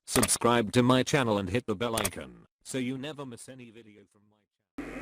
Subscribe to my channel and hit the bell icon so you never miss any video from my channel.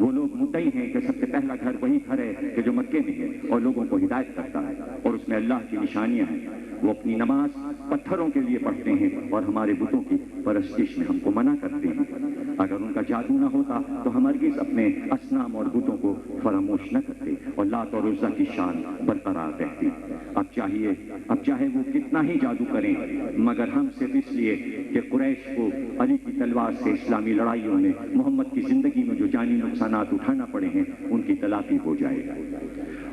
وہ لوگ مدعی ہیں کہ سب سے پہلا گھر وہی گھر ہے کہ جو مکے میں ہے اور لوگوں کو ہدایت کرتا ہے اور اس میں اللہ کی نشانیاں ہیں۔ وہ اپنی نماز پتھروں کے لیے پڑھتے ہیں اور ہمارے بتوں کی پرستش میں ہم کو منع کرتے ہیں۔ اگر ان کا جادو نہ ہوتا تو ہم ہرگز اپنے اصنام اور بتوں کو فراموش نہ کرتے اور لات اور عزا کی شان برقرار رہتی۔ اب چاہے وہ کتنا ہی جادو کریں، مگر ہم صرف اس لیے کہ قریش کو علی کی تلوار سے اسلامی لڑائیوں میں محمد کی زندگی میں جو جانی نقصانات اٹھانا پڑے ہیں ان کی تلافی ہو جائے گا۔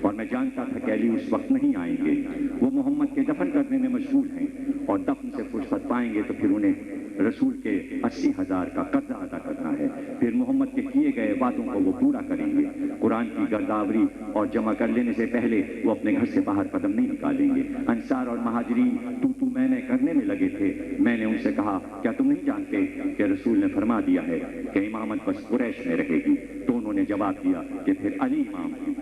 اور میں جانتا تھا کہ علی اس وقت نہیں آئیں گے، وہ محمد کے دفن کرنے میں مشغول ہیں اور دفن سے فرصت پائیں گے تو پھر انہیں رسول کے 80,000 کا قرضہ ادا کرنا ہے، پھر محمد کے کیے گئے وعدوں کو وہ پورا کریں گے۔ قرآن کی گرداوری اور جمع کر لینے سے پہلے وہ اپنے گھر سے باہر قدم نہیں نکالیں گے۔ انصار اور مہاجرین تو میں کرنے میں لگے تھے۔ میں نے ان سے کہا کیا تم نہیں جانتے کہ رسول نے فرما دیا ہے کہ امامت بس قریش میں رہے گی؟ تو انہوں نے جواب دیا کہ پھر علی امام ہے،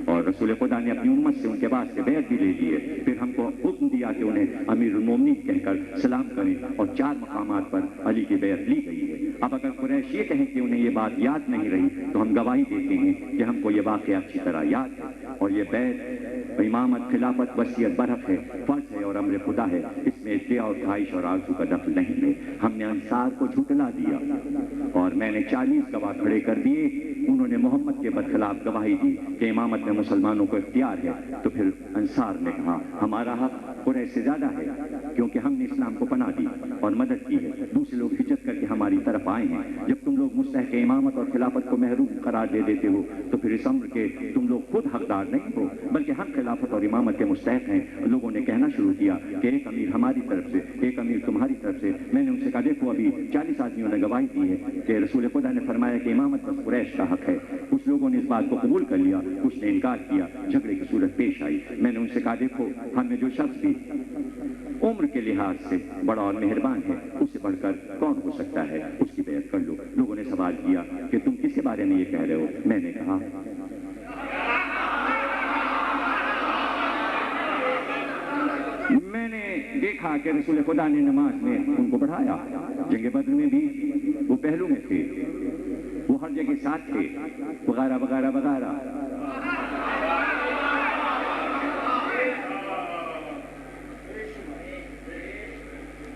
اور رسول خدا نے اپنی امت سے ان کے واسطے بیعت بھی لے لی ہے۔ پھر ہم کو حکم دیا کہ انہیں امیر المومنین کہہ کر سلام کریں اور 4 مقامات پر علی کی بیعت لی گئی ہے۔ اب اگر قریش یہ کہیں کہ انہیں یہ بات یاد نہیں رہی تو ہم گواہی دیتے ہیں کہ ہم کو یہ واقعہ اچھی طرح یاد ہے، اور یہ بیعت، امامت، خلافت، وصیت برحق ہے، فرض ہے اور امر خدا ہے، اس میں ادعا اور خواہش اور آرزو کا دخل نہیں ہے۔ ہم نے انصار کو جھٹلا دیا اور میں نے 40 گواہ کھڑے کر دیے، انہوں نے محمد کے برخلاف گواہی دی کہ امامت میں مسلمانوں کو اختیار ہے۔ تو پھر انصار نے کہا ہمارا حق قریش سے زیادہ ہے کیونکہ ہم نے اسلام کو پناہ دی اور مدد کی ہے، دوسرے لوگ ہجرت کر کے ہماری طرف آئے ہیں۔ جب تم لوگ مستحق امامت اور خلافت کو محروم قرار دے دیتے ہو تو پھر اس امر کے تم لوگ خود حقدار نہیں ہو بلکہ ہم خلافت اور امامت کے مستحق ہیں۔ لوگوں نے کہنا شروع کیا کہ ایک امیر ہماری طرف سے، ایک امیر تمہاری طرف سے۔ میں نے ان سے کہا دیکھو ابھی 40 آدمیوں نے گواہی دی ہے کہ رسول خدا نے فرمایا کہ امامت بس قریش کا حق ہے۔ کچھ لوگوں نے اس بات کو قبول کر لیا، کچھ نے انکار کیا، جھگڑے کی صورت پیش آئی۔ میں نے ان سے کہا دیکھو ہم میں جو شخص بھی عمر کے لحاظ سے بڑا اور مہربان ہے اس سے بڑھ کر کون ہو سکتا ہے، اس کی بیعت کر لو۔ لوگوں نے سوال کیا کہ تم کس کے بارے میں یہ کہہ رہے ہو؟ میں نے کہا میں نے دیکھا کہ رسول خدا نے نماز میں ان کو پڑھایا، جنگ بدر میں بھی وہ پہلو میں تھے، وہ ہر جگہ ساتھ تھے، وغیرہ وغیرہ وغیرہ۔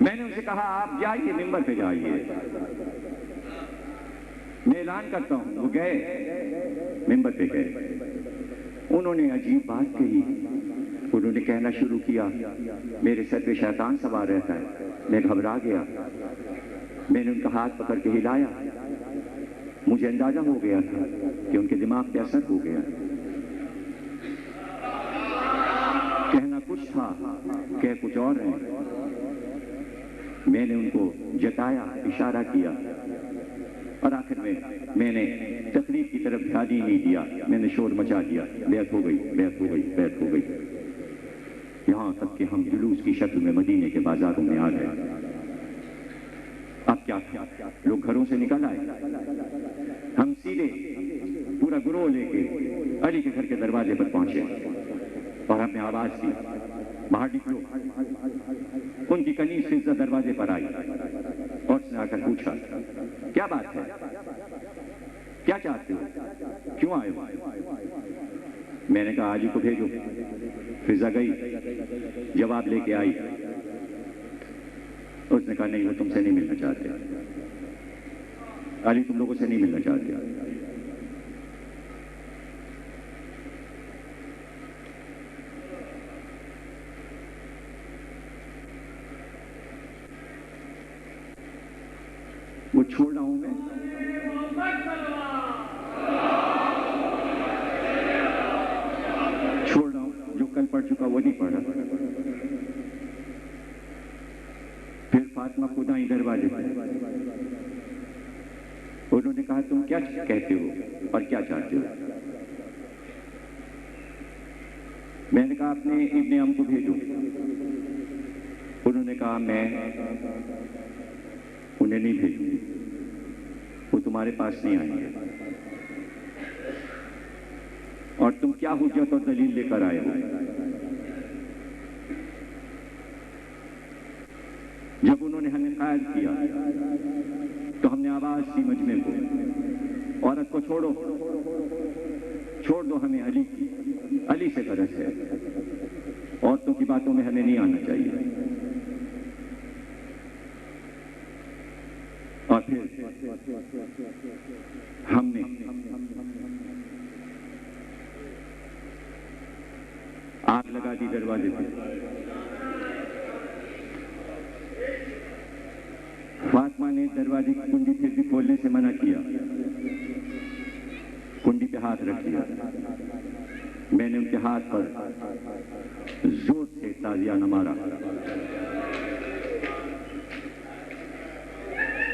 میں نے ان سے کہا آپ جائیے، ممبر پہ جائیے، میں اعلان کرتا ہوں۔ وہ گئے، ممبر پہ گئے، انہوں نے عجیب بات کہی۔ انہوں نے کہنا شروع کیا میرے سر پہ شیطان سوار رہتا ہے۔ میں گھبرا گیا، میں نے ان کا ہاتھ پکڑ کے ہلایا، مجھے اندازہ ہو گیا تھا کہ ان کے دماغ پہ اثر ہو گیا۔ کہنا کچھ تھا، کہ کچھ اور ہے۔ میں نے ان کو جتایا، اشارہ کیا، اور آخر میں نے تقریب کی طرف دھیان ہی نہیں دیا، میں نے شور مچا دیا، بیعت ہو گئی، بیعت ہو گئی، بیعت ہو گئی۔ یہاں تک کہ ہم جلوس کی شکل میں مدینے کے بازاروں میں آ گئے۔ اب کیا تھا؟ لوگ گھروں سے نکل آئے، ہم سیدھے پورا گروہ لے کے علی کے گھر کے دروازے پر پہنچے اور ہم نے آواز دی باہر نکلو۔ ان کی کنیز سے عزت دروازے پر آئی اور اس نے آ کر پوچھا کیا بات ہے، کیا چاہتے ہو، کیوں آئے ہو؟ میں نے کہا علی کو بھیجو۔ فضا گئی، جواب لے کے آئی، اس نے کہا نہیں وہ تم سے نہیں ملنا چاہتے، علی تم لوگوں سے نہیں ملنا چاہتے۔ وہ چھوڑ رہا ہوں میں، چھوڑ رہا ہوں، جو کل پڑھ چکا وہ نہیں پڑھا۔ پھر فاطمہ خدا ہی دروازے پہ، انہوں نے کہا تم کیا کہتے ہو اور کیا چاہتے ہو؟ میں نے کہا اپنے ابن ام کو بھیجو۔ انہوں نے کہا میں انہیں نہیں بھیجوں گی، وہ تمہارے پاس نہیں آئیں گے، اور تم کیا حجت اور دلیل لے کر آئے ہو؟ جب انہوں نے ہمیں قائد کیا تو ہم نے آواز دی مجمع کو عورت کو چھوڑو، چھوڑ دو، ہمیں علی سے غرض ہے، عورتوں کی باتوں میں ہمیں نہیں آنا چاہیے۔ اور پھر ہم نے آگ لگا دی دروازے پہ۔ فاطمہ نے دروازے کی کنڈی پھر بھی کھولنے سے منع کیا، کنڈی پہ ہاتھ رکھ دیا۔ میں نے ان کے ہاتھ پر زور سے تازیانہ مارا۔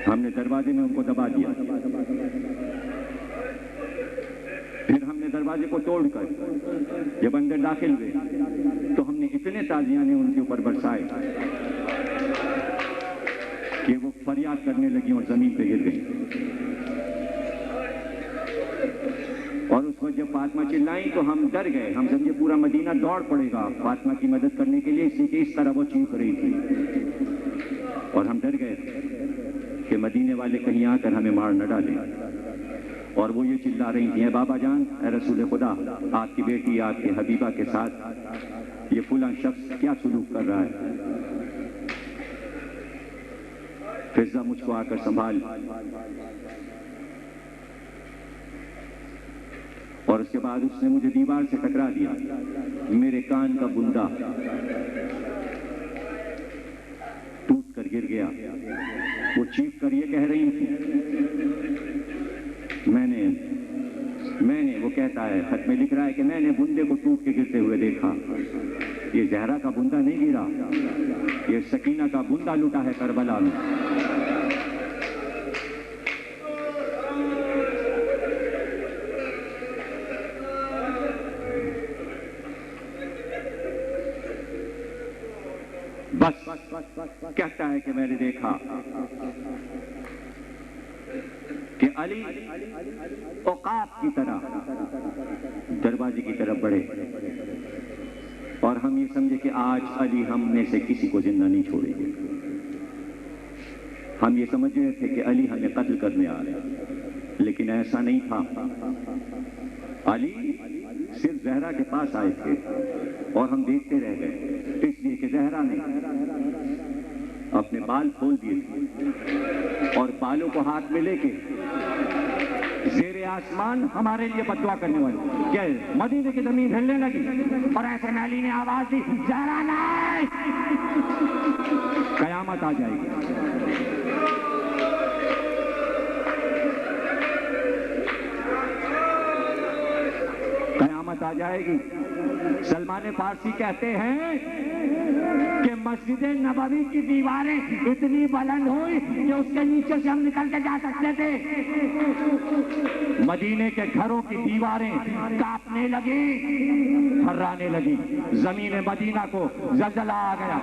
ہم نے دروازے میں ان کو دبا دیا، پھر ہم نے دروازے کو توڑ کر جب اندر داخل ہوئے تو ہم نے اتنے تازیانے ان کے اوپر برسائے کہ وہ فریاد کرنے لگی اور زمین پہ گر گئی۔ اور اس وقت جب فاطمہ چلائیں تو ہم ڈر گئے، ہم سمجھے پورا مدینہ دوڑ پڑے گا فاطمہ کی مدد کرنے کے لیے، اسی کہ اس طرح وہ چیخ رہی تھی، اور ہم ڈر گئے کہ مدینے والے کہیں آ کر ہمیں مار نہ ڈالیں۔ اور وہ یہ چلا رہی تھیں، اے بابا جان، اے رسول خدا، آپ کی بیٹی آپ کے حبیبہ کے ساتھ یہ فلاں شخص کیا سلوک کر رہا ہے۔ فضا مجھ کو آ کر سنبھال، اور اس کے بعد اس نے مجھے دیوار سے ٹکرا دیا، میرے کان کا بندہ ٹوٹ کر گر گیا۔ وہ چیخ کر یہ کہہ رہی تھی، میں نے وہ کہتا ہے، خط میں لکھ رہا ہے کہ میں نے بندے کو ٹوٹ کے گرتے ہوئے دیکھا۔ یہ زہرا کا بندہ نہیں گرا، یہ سکینہ کا بندہ لٹا ہے کربلا میں۔ بس کہتا ہے کہ میں نے دیکھا کہ علی عقاب کی طرح دروازے کی طرف بڑھے، اور ہم یہ سمجھے کہ آج علی ہم میں سے کسی کو زندہ نہیں چھوڑیں گے۔ ہم یہ سمجھ رہے تھے کہ علی ہمیں قتل کرنے آ رہے ہیں، لیکن ایسا نہیں تھا۔ علی صرف زہرا کے پاس آئے تھے اور ہم دیکھتے رہ گئے، اس لیے کہ زہرا نے اپنے بال کھول دیے تھے اور بالوں کو ہاتھ میں لے کے زیر آسمان ہمارے لیے بددعا کرنے والی، کیا مدینے کی زمین ہلنے لگی، اور ایسے میں علی نے آواز دی، زہرا نہیں، قیامت آ جائے گی۔ قیامت آ جائے گی۔ سلمان فارسی کہتے ہیں کہ مسجد نبوی کی دیواریں اتنی بلند ہوئی کہ اس کے نیچے سے ہم نکل کے جا سکتے تھے۔ مدینے کے گھروں کی دیواریں کانپنے لگی، تھرانے لگی، زمین مدینہ کو زلزلہ آ گیا،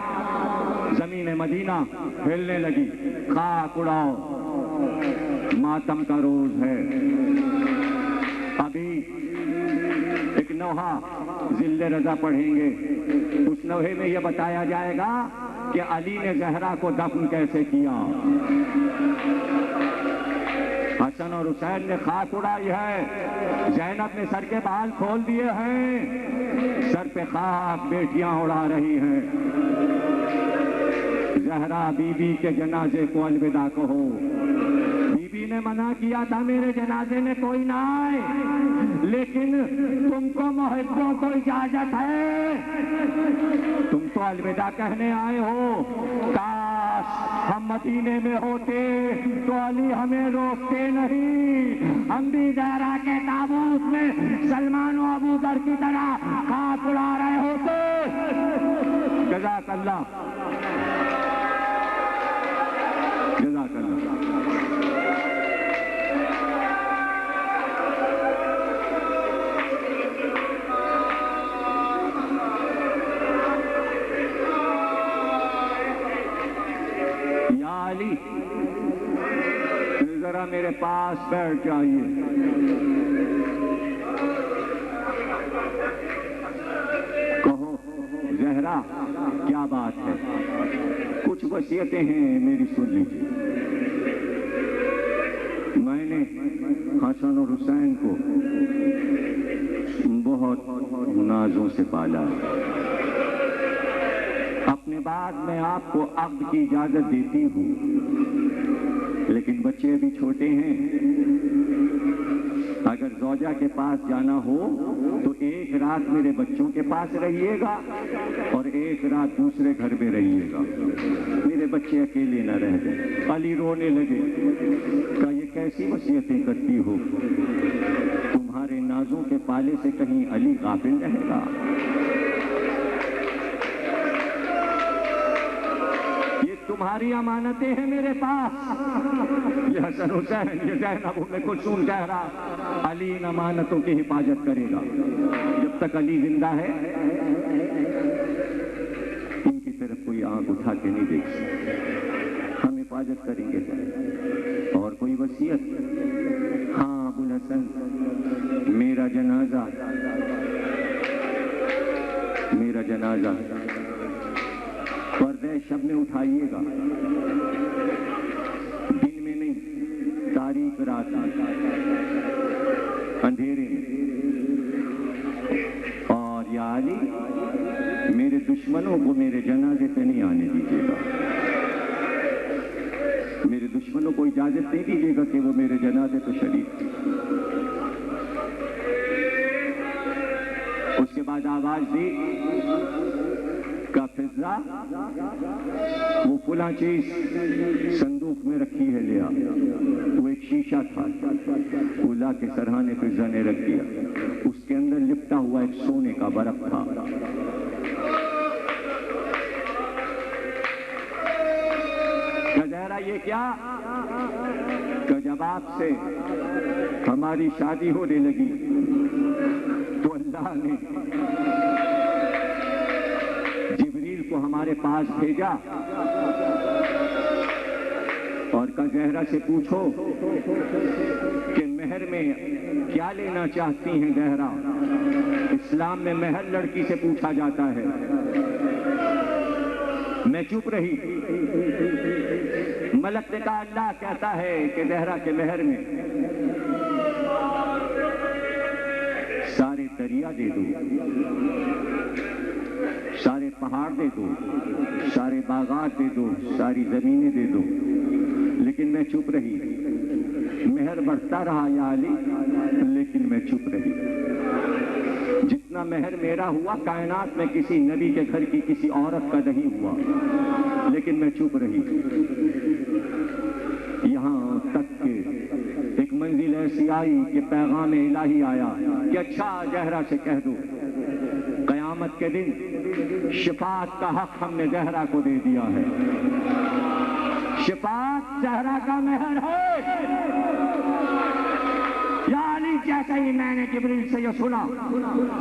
زمین مدینہ ہلنے لگی۔ خاک اڑاؤ، ماتم کا روز ہے۔ ابھی ایک نوحہ ذل رضا پڑھیں گے، اس نوحے میں یہ بتایا جائے گا کہ علی نے زہرا کو دفن کیسے کیا۔ حسن اور حسین نے خاک اڑائی ہے، زینب نے سر کے بال کھول دیے ہیں، سر پہ خاک بیٹیاں اڑا رہی ہیں۔ زہرا بی بی کے جنازے کو الوداع کہو۔ بی بی نے منع کیا تھا میرے جنازے میں کوئی نہ آئے، لیکن تم کو محبوں کو اجازت ہے، تم تو الوداع کہنے آئے ہو۔ کاش ہم مدینے میں ہوتے تو علی ہمیں روکتے نہیں، ہم بھی زہرا کے تابوت میں سلمان و ابو ذر کی طرح خاک اڑا رہے ہوتے۔ جزاک اللہ، جزاک اللہ۔ علی ذرا میرے پاس بیٹھ جائیے۔ کہو زہرا کیا بات ہے، کچھ وصیتیں ہیں میری سن لیجیے۔ میں نے حسن اور حسین کو بہت نازوں سے پالا. اپنے بعد میں آپ کو عقد کی اجازت دیتی ہوں، لیکن بچے ابھی چھوٹے ہیں. اگر زوجہ کے پاس جانا ہو تو ایک رات میرے بچوں کے پاس رہیے گا اور ایک رات دوسرے گھر میں رہیے گا. میرے بچے اکیلے نہ رہ جائیں. علی رونے لگے. کہا یہ کیسی وصیتیں کرتی ہو؟ تمہارے نازوں کے پالے سے کہیں علی غافل رہے گا؟ یہ تمہاری امانتیں ہیں میرے پاس. یہ حسن حسین، یہ زینب ام کلثوم کہہ رہا علی ان امانتوں کی حفاظت کرے گا. جب تک علی زندہ ہے ان کی طرف کوئی آنکھ اٹھا کے نہیں دیکھ سکتا. ہم حفاظت کریں گے. اور کوئی وصیت؟ ہاں ابو الحسن، میرا جنازہ پردہ شب میں اٹھائیے گا، دن میں نہیں، تاریک رات اندھیرے میں. اور یا علی، میرے دشمنوں کو میرے جنازے پہ نہیں آنے دیجیے گا. میرے دشمنوں کو اجازت نہیں دیجیے گا کہ وہ میرے جنازے پہ شریک. اس کے بعد آواز دی کا فضہ وہ فلاں چیز صندوق میں رکھی ہے، لیا. وہ ایک شیشہ تھا، وہ لا کے سرحانے فضہ نے رکھ دیا. اس کے اندر لپٹا ہوا ایک سونے کا برف تھا. زہرا یہ کیا؟ کہ جب آپ سے ہماری شادی ہونے لگی تو اللہ نے جبریل کو ہمارے پاس بھیجا اور کہا زہرا سے پوچھو کہ مہر میں کیا لینا چاہتی ہیں زہرا. اسلام میں مہر لڑکی سے پوچھا جاتا ہے. میں چپ رہی. ملک نے کہا اللہ کہتا ہے کہ زہرا کے مہر میں سارے دریا دے دو، سارے پہاڑ دے دو، سارے باغات دے دو، ساری زمینیں دے دو. لیکن میں چپ رہی. مہر بڑھتا رہا یا علی، لیکن میں چپ رہی. جتنا مہر میرا ہوا کائنات میں کسی نبی کے گھر کی کسی عورت کا نہیں ہوا، لیکن میں چپ رہی. یہاں تک کہ ایک منزل ایسی آئی کہ پیغام الہی آیا کہ اچھا زہرا سے کہہ دو قیامت کے دن شفاعت کا حق ہم نے زہرا کو دے دیا ہے. شفاعت زہرا کا مہر ہے. یا علی جیسے ہی میں نے جبریل سے یہ سنا،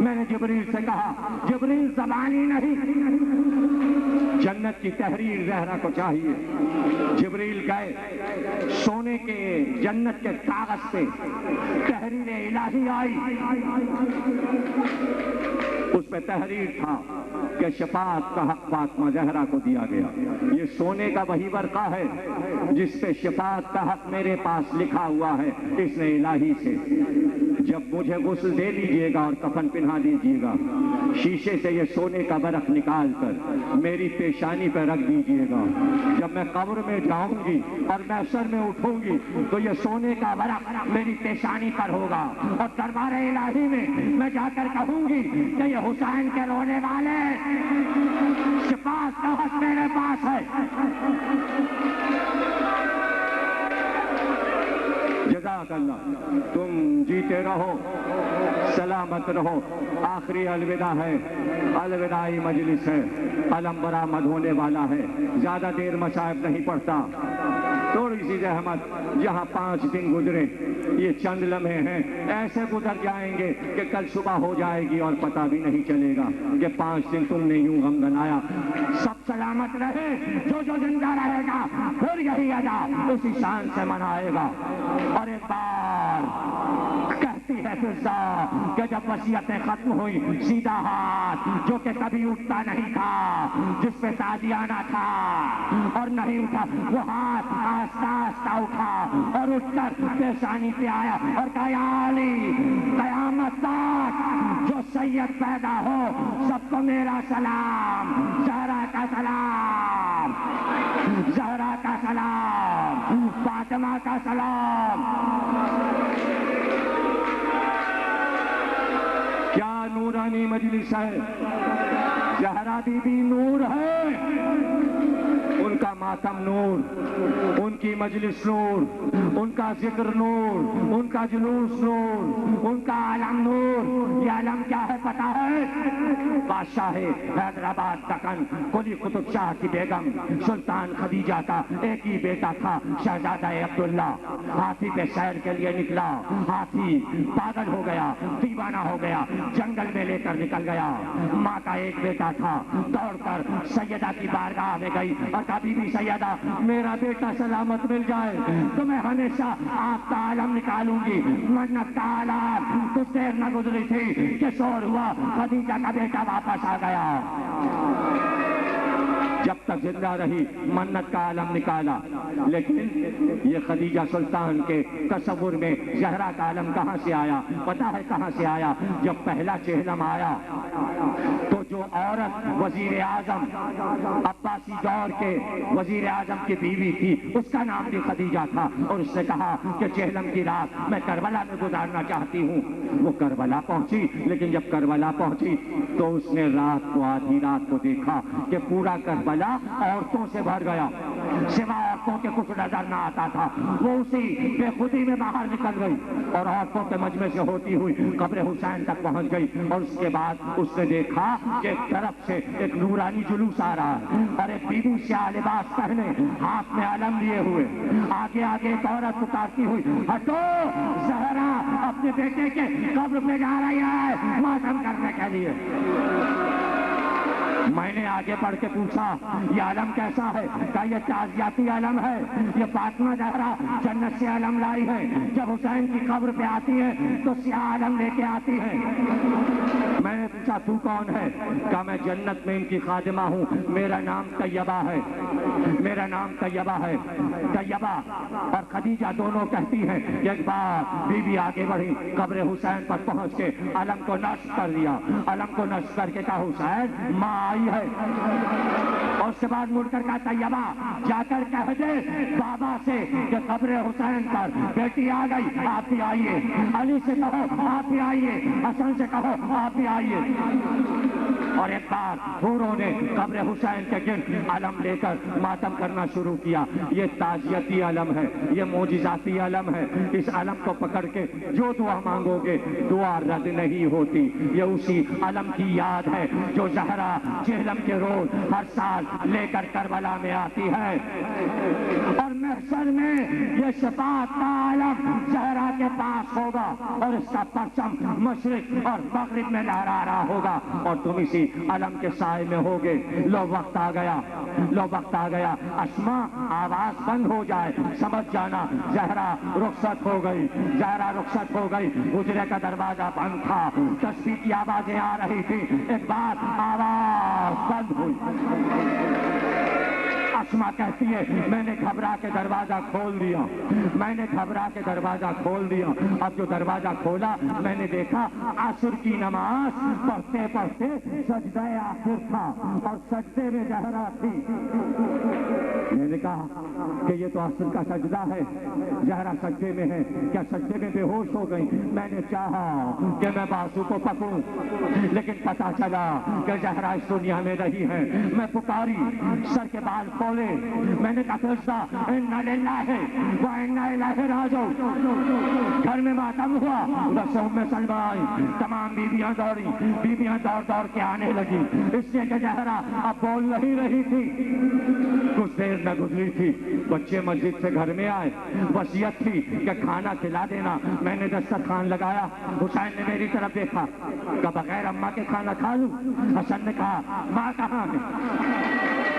میں نے جبریل سے کہا جبریل زبانی نہیں، جنت کی تحریر زہرا کو چاہیے. جبریل گئے، سونے کے جنت کے کاغذ پہ تحریر الہی آئی. اس پہ تحریر تھا کہ شفاعت کا حق فاطمہ زہرا کو دیا گیا. یہ سونے کا وہی ورقہ ہے جس پہ شفاعت کا حق میرے پاس لکھا ہوا ہے اس نے الہی سے. جب مجھے غسل دے دیجیے گا اور کفن پہنا دیجیے گا، شیشے سے یہ سونے کا برق نکال کر میری پیشانی پہ رکھ دیجیے گا. جب میں قبر میں جاؤں گی اور محشر میں اٹھوں گی تو یہ سونے کا برق میری پیشانی پر ہوگا اور دربار الہی میں جا کر کہوں گی کہ یہ حسین کے رونے والے شفاعت کا حق میرے پاس ہے. جزاک اللہ. تم جیتے رہو، سلامت رہو. آخری الوداع ہے، الوداعی مجلس ہے، علم برآمد ہونے والا ہے. زیادہ دیر مصائب نہیں پڑتا، تھوڑی سی زحمت. جہاں 5 دن گزرے، یہ چند لمحے ہیں، ایسے گزر جائیں گے کہ کل صبح ہو جائے گی اور پتہ بھی نہیں چلے گا کہ 5 دن تم نے یوں غم گنایا. سب سلامت رہے. جو زندہ رہے گا پھر یہی ادا اسی شان سے منائے گا. اور ایک بار کہتی ہے فضا کہ جب وصیتیں ختم ہوئی سیدھا ہاتھ جو کہ کبھی اٹھتا نہیں تھا، جس پہ تازیانہ تھا اور نہیں اٹھا، وہ ہاتھ آہستہ آہستہ اٹھا اور اٹھ کر پیشانی پہ آیا اور کہا یا علی قیامت تک جو سید پیدا ہو سب کو میرا سلام، زہرا کا سلام، زہرا کا سلام، فاطمہ کا سلام۔ کیا نورانی مجلس ہے، زہرا بی بی نور ہے، ان کا ماتم نور، ان کی مجلس نور، ان کا ذکر نور، ان کا جلوس نور، ان کا علم نور۔ یہ علم کیا ہے پتہ ہے؟ بادشاہ حیدرآباد دکن قلی قطب شاہ کی بیگم سلطان خدیجہ کا ایک ہی بیٹا تھا شہزادہ عبداللہ۔ ہاتھی پہ سیر کے لیے نکلا، ہاتھی پاگل ہو گیا، دیوانہ ہو گیا، جنگل میں لے کر نکل گیا۔ ماں کا ایک بیٹا تھا، دوڑ کر سیدہ کی بارگاہ میں گئی اور کہا بی بی سیدہ میرا بیٹا سلامت مل جائے تو میں ہمیشہ آپ کا عالم نکالوں گی۔ منت کا عالم کچھ دیر نہ گزری تھی کہ شور ہوا، خدیجہ کا بیٹا واپس آ گیا۔ جب تک زندہ رہی منت کا عالم نکالا، لیکن یہ خدیجہ سلطان کے تصور میں زہرا کا عالم کہاں سے آیا؟ پتہ ہے کہاں سے آیا؟ جب پہلا چہلم آیا تو جو عورت وزیر اعظم عباسی دور کے وزیر اعظم کی بیوی تھی اس کا نام بھی خدیجہ تھا، اور اس نے کہا کہ چہلم کی رات میں کربلا میں گزارنا چاہتی ہوں۔ وہ کربلا پہنچی، لیکن جب کربلا پہنچی تو اس نے رات کو آدھی رات کو دیکھا کہ پورا کربلا عورتوں سے بھر گیا، سوا عورتوں کے کچھ نظر نہ آتا تھا۔ وہ اسی بے خودی میں باہر نکل گئی اور عورتوں کے مجمع سے ہوتی ہوئی قبر حسین تک پہنچ گئی، اور اس کے بعد اس نے دیکھا کہ ایک طرف سے ایک نورانی جلوس آ رہا ہے اور ایک بی بی سیاہ لباس پہنے ہاتھ میں علم لیے ہوئے آگے آگے ایک عورت پکارتی ہوئی ہٹو، زہرا اپنے بیٹے کے قبر پہ جا رہی ہے ماتم کرنے کے لیے۔ میں نے آگے بڑھ کے پوچھا یہ علم کیسا ہے؟ کہا یہ تعزیتی علم ہے، یہ فاطمہ زہرا جنت سے علم لائی ہے، جب حسین کی قبر پہ آتی ہے تو سیاہ علم لے کے آتی ہے۔ میں نے پوچھا تو کون ہے؟ کہا میں جنت میں ان کی خادمہ ہوں، میرا نام طیبہ ہے، میرا نام طیبہ ہے۔ طیبہ اور خدیجہ دونوں کہتی ہیں کہ ایک بار بی بی آگے بڑھی، قبر حسین پر پہنچ کے علم کو نصب کر دیا، علم کو نصب کر کے کہا حسین ماں آئی ہے، اور اس کے بعد مڑ کر کہا طیبہ جا کر کہہ دے بابا سے کہ قبر حسین پر بیٹی آ گئی، آپ بھی آئیے، علی سے کہو آپ بھی آئیے، حسن سے کہو آپ بھی آئیے۔ اور ایک بار حوروں نے قبر حسین کے گرد علم لے کر ماتم کرنا شروع کیا۔ یہ تعزیتی علم ہے، یہ معجزاتی علم ہے، اس علم کو پکڑ کے جو دعا مانگو گے دعا رد نہیں ہوتی۔ یہ اسی علم کی یاد ہے جو زہرا چہلم کے روز ہر سال لے کر کربلا میں آتی ہے، اور محشر میں یہ شفاعت کا علم زہرا کے پاس ہوگا اور اس کا پرچم مشرق اور مغرب میں لہرا رہا ہوگا، اور تم اسی علم کے سائے میں ہوگے۔ لو وقت آ گیا، لو وقت آ گیا، اسما آواز بند ہو جائے سمجھ جانا زہرا رخصت ہو گئی، زہرا رخصت ہو گئی۔ حجرے کا دروازہ بند تھا، تسبیح کی آوازیں آ رہی تھی، ایک بار آواز بند ہوئی۔ اسما کہتی ہے میں نے گھبرا کے دروازہ کھول دیا، میں نے گھبرا کے دروازہ کھول دیا۔ اب جو دروازہ کھولا میں نے دیکھا عصر کی نماز پڑھتے پڑھتے سجدہ آخر تھا اور سجدے میں زہرا تھی۔ میں نے کہا کہ یہ تو عصر کا سجدہ ہے، زہرا سجدے میں ہے، کیا سجدے میں بے ہوش ہو گئی؟ میں نے چاہا کہ میں بازو کو پکڑوں، لیکن پتا چلا کہ زہرا اس دنیا میں نہیں ہے۔ میں پکاری، سر کے بال کھولے، میں نے کہا فرشتہ انا للہ و انا الیہ راجعون۔ گھر میں ماتم ہوا، رسول میں سلمہ آئی، تمام بیویاں دوڑی، بیویاں دوڑ دوڑ کے آنے لگی، اس لیے کہ زہرا اب بول نہیں رہی تھی۔ کچھ دیر نہ گزری تھی، بچے مسجد سے گھر میں آئے، وصیت تھی کہ کھانا کھلا دینا۔ میں نے دسترخوان لگایا، حسین نے میری طرف دیکھا، کہا بغیر اماں کے کھانا کھا لوں؟ حسن نے کہا ماں کہاں ہے؟